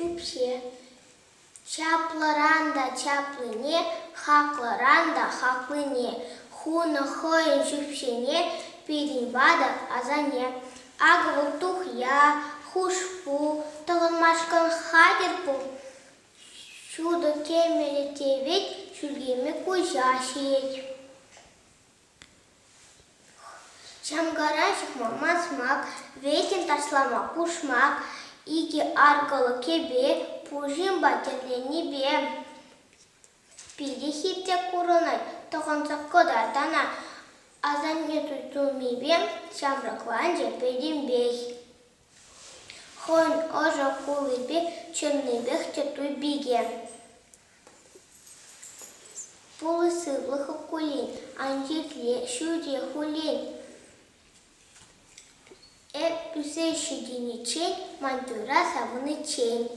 şüpşe. Çaplaranda çaplını, haklaranda haklını, хуна хоин şüpşene, pirin vada azane. Agvul tuhya, huşpu, tağınmaşkan hadirpu. Şuda kemeli tevet, şülgemi kujaşet. Çamgaran çıkma masmak, vekin taslama kuşmak, iki argalı kebe, pujin batırleni be. Pili hitte kurunay, toğansak kodatana, azanye tutulmi be, çamraklan cepedin bey. Хон ожа кулыбе, чорныбех тетуй биге. Полысыблых кулин, анжекле шуде хулин. Пюсейши денечень, мантура савыны чень.